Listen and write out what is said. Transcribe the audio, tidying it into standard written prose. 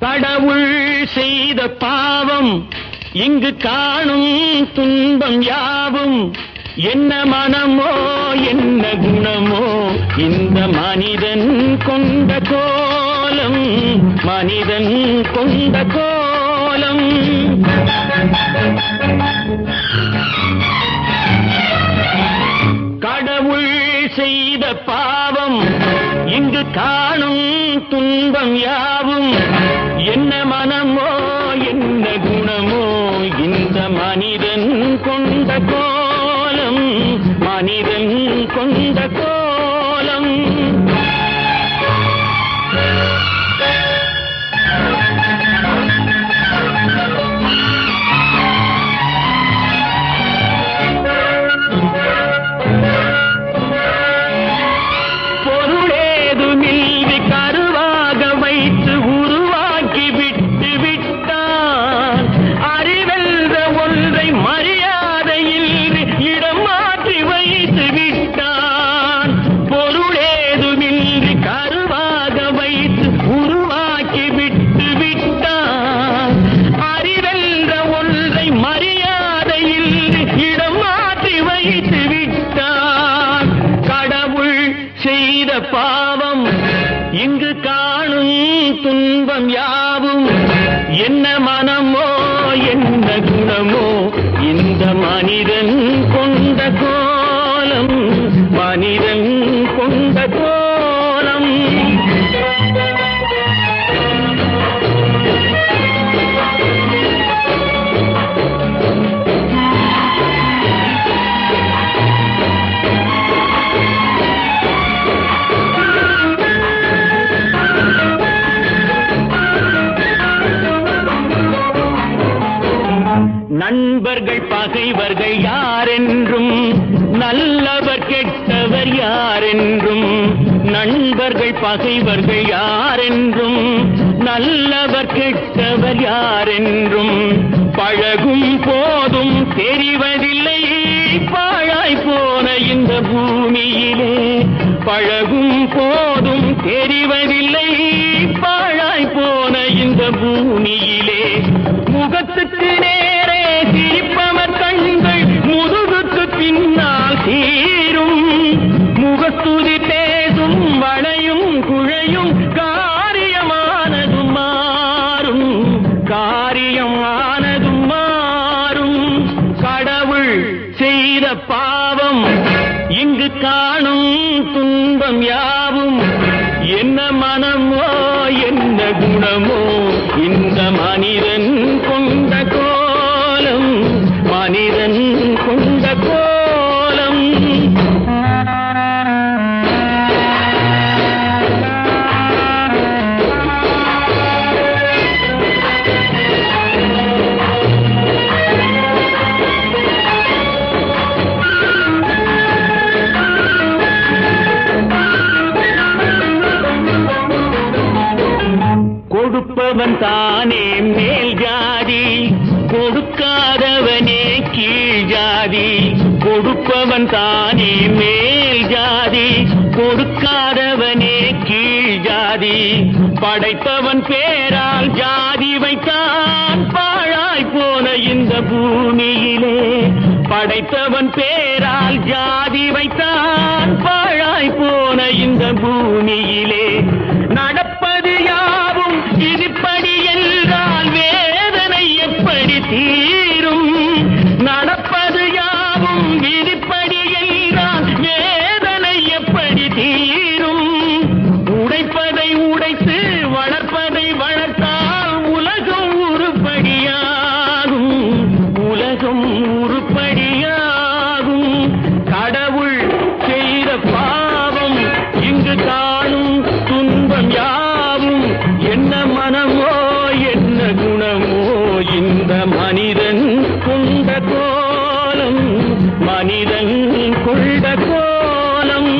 கடவுள் செய்த பாவம் இங்கு காணும் துன்பம் யாவும் என்ன மனமோ என்ன குணமோ இந்த மனிதன் கொண்ட கோலம் மனிதன் கொண்ட கோலம். கடவுள் செய்த பாவம் இங்கு காணும் துன்பம் யாவும் என்ன மனமோ என்ன குணமோ இந்த மனிதன் கொண்ட கோலம் மனிதன் கொண்ட கோலம். பாவம் இங்கு காணும் துன்பம் யாவும் என்ன மனமோ என்ன குணமோ இந்த மனிதன் கொண்ட கோலம் மனிதன் கொண்ட கோலம். நண்பர்கள் பகைவர்கள் யாரென்றும் நல்லவர் கெட்டவர் யாரென்றும் நண்பர்கள் பகைவர்கள் யாரென்றும் நல்லவர் கெட்டவர் யாரென்றும் பழகும் போதும் தெரிவதில்லை பாழாய் போன இந்த பூமியிலே பழகும் போதும் தெரிவதில்லை பாழாய் போன இந்த பூமியிலே முகத்துக்கு நேரே சிரிப்பவர் கண்கள் முதுகுக்கு பின்னால் சீரும் முகத்துதி பேசும் வளையும் குழையும் காரியமானதும் மாறும் காரியமானதும் மாறும். கடவுள் செய்த பாவம் இங்கு காணும் துன்பம் யாவும் என்ன மனமோ என்ன குணமோ இந்த மனிதன் கொண்ட கோலம் மனிதன் கொண்ட கோலம். கொடுப்பவன் தானே மேல் ஜாதி கொடுக்காதவனே கீழ் ஜாதி கொடுப்பவன் தானே மேல் ஜாதி கொடுக்காதவனே கீழ் ஜாதி படைத்தவன் பேரால் ஜாதி வைத்தான் பாழாய் போன இந்த பூமியிலே படைத்தவன் பேரால் ஜாதி வைத்தான் பாழாய் போன இந்த பூமியிலே நடப்பது யாவும் இதுபடி என்றால் வேதனை எப்படி தீரும் நடப்பது யாவும் விதிப்படி என்றால் வேதனை எப்படி தீரும் உடைப்பதை உடைத்து வளர்ப்பதை வளர்த்தால் உலகம் உருப்படியாகும் உலகம் உருப்படியாகும். கடவுள் செய்த பாவம் இங்கு காணும் துன்பம் யாவும் என்ன மனமோ என்ன குணமோ இந்த மனிதன் கொண்ட கோலம் மனிதன் கொண்ட கோலம்.